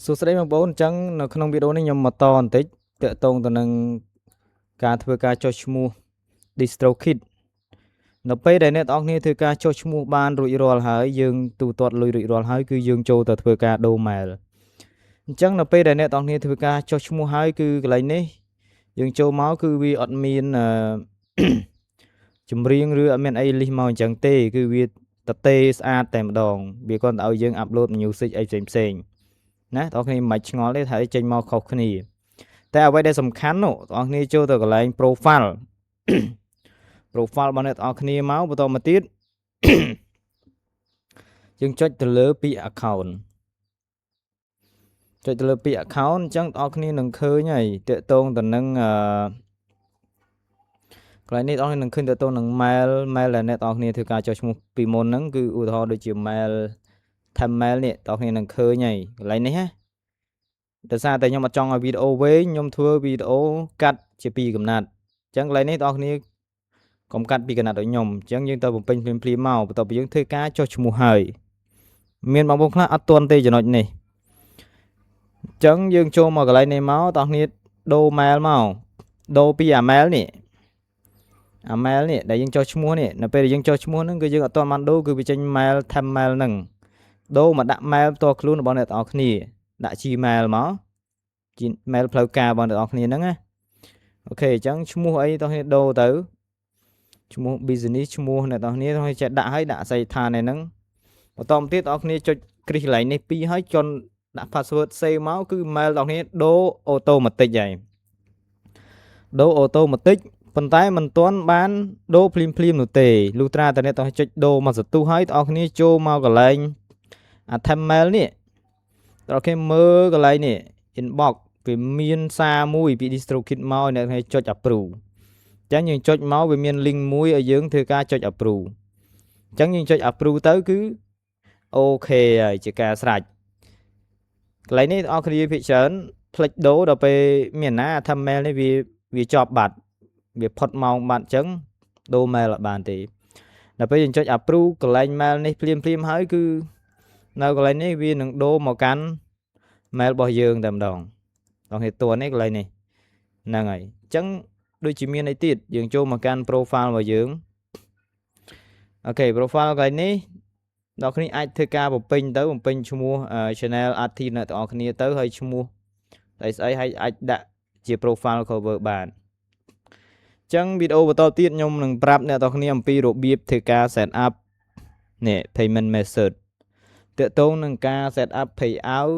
សួស្តីបងប្អូនអញ្ចឹងនៅក្នុងវីដេអូនេះខ្ញុំមកតបន្តិចតាក់ទងទៅនឹងការធ្វើការចុះឈ្មោះ DistroKid នៅពេលដែលអ្នកនរគ្នាធ្វើការចុះឈ្មោះបានរួចរាល់ហើយយើងទូទាត់លុយរួចរាល់ហើយគឺយើងចូលទៅធ្វើការដូរ mail អញ្ចឹងនៅពេលដែលអ្នកនរគ្នាធ្វើការចុះឈ្មោះហើយគឺកន្លែងនេះយើងចូលមកគឺវាអត់មានចម្រៀងឬអត់មានអីលីសមកអញ្ចឹងទេគឺវាតទេស្អាតតែម្ដងវាគ្រាន់តែឲ្យយើងអាប់ឡូត music អីផ្សេងណាបងប្អូនមិនឆ្ងល់ទេថាចេញមកខុសគ្នាតែអ្វីដែលសំខាន់នោះបងប្អូនចូលទៅកន្លែង profile របស់អ្នកបងប្អូនគ្នាមកបន្តមកទៀតយើងចុចទៅលើពាក្យ account ចុចទៅលើពាក្យ account អញ្ចឹងបងប្អូនគ្នានឹងឃើញហើយតាក់ទងទៅនឹងកន្លែងនេះបងប្អូននឹងឃើញតាក់ទងនឹង mail ដែលអ្នកបងប្អូនគ្នាធ្វើការចុះឈ្មោះពីមុនហ្នឹងគឺឧទាហរណ៍ដូចជា mail thumbnail នេះបងប្អូនគ្នានឹងឃើញហើយកន្លែងនេះណាដោយសារតែខ្ញុំអត់ចង់ឲ្យវីដេអូវែងខ្ញុំធ្វើវីដេអូកាត់ជាពីរកំណាត់អញ្ចឹងកន្លែងនេះបងប្អូនកុំកាត់ពីកំណាត់ដូចខ្ញុំអញ្ចឹងយើងទៅបំពេញភ្លាមៗមកបន្ទាប់ពីយើងធ្វើការចុះឈ្មោះហើយមានបងប្អូនខ្លះអត់ទាន់ទេចំណុចនេះអញ្ចឹងយើងចូលមកកន្លែងនេះមកបងប្អូនដូរ mail មកដូរពីអា mail នេះដែលយើងចុះឈ្មោះនេះនៅពេលដែលយើងចុះឈ្មោះហ្នឹងគឺយើងអត់ទាន់បានដូរគឺវាចេញ mail thumbnail ហ្នឹងដូរមកដាក់ mail ផ្ទាល់ខ្លួនរបស់អ្នកទាំងអស់គ្នាដាក់ Gmail មក Gmail ផ្លូវការរបស់អ្នកទាំងអស់គ្នាហ្នឹងណាអូខេអញ្ចឹងឈ្មោះអីបងប្អូនដូរទៅឈ្មោះ business ឈ្មោះអ្នកទាំងអស់គ្នាต้องចេះដាក់ឲ្យដាក់អាស័យដ្ឋានឯហ្នឹងបន្តមកទៀតបងប្អូនចុចគ្រីសកន្លែងនេះពីរហើយចុចដាក់ password save មកគឺ mail បងប្អូនដូរ automatic ហើយដូរ automatic ប៉ុន្តែមិនទាន់បានដូរភ្លាមនោះទេលុះត្រាតែអ្នកต้องចុចដូរមកសន្ទុះហើយបងប្អូនចូលមកកន្លែងអា thumbnail នេះបងប្អូនមើលកន្លែងនេះ inbox វាមានសារមួយពី DistroKid មកអ្នកឲ្យចុច approve អញ្ចឹងយើងចុចមកវាមាន link មួយឲ្យយើងធ្វើការចុច approve អញ្ចឹងយើងចុច approve ទៅគឺអូខេហើយជាការស្រេចកន្លែងនេះបងប្អូនភាគច្រើនផ្លិចដូរដល់ពេលមានណា thumbnail នេះវាជាប់បាត់វាផុតម៉ោងបាត់អញ្ចឹងដូរ mail អត់បានទេដល់ពេលយើងចុច approve កន្លែង mail នេះភ្លាមហើយគឺនៅកន្លែងនេះវានឹងដូរមកកាន់ mail របស់យើងតែម្ដងបងហេតុតួនេះកន្លែងនេះហ្នឹងហើយអញ្ចឹងដូចជាមានអីទៀតយើងចូលមកកាន់ profile របស់យើងអូខេ profile កន្លែងនេះអ្នកគ្នាអាចធ្វើការបំពេញឈ្មោះ channel artist អ្នកទាំងអស់គ្នាទៅហើយឈ្មោះស្អីហើយអាចដាក់ជា profile cover បានអញ្ចឹងវីដេអូបន្តទៀតខ្ញុំនឹងប្រាប់អ្នកទាំងគ្នាអំពីរបៀបធ្វើការ set up នេះ payment method តាក់ទងនឹងការ set up payout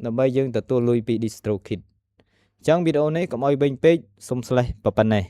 ដើម្បីយើងទទួលលុយពី DistroKid អញ្ចឹងវីដេអូនេះកុំឲ្យវែងពេកសុំស្លេះប៉ុណ្ណេះ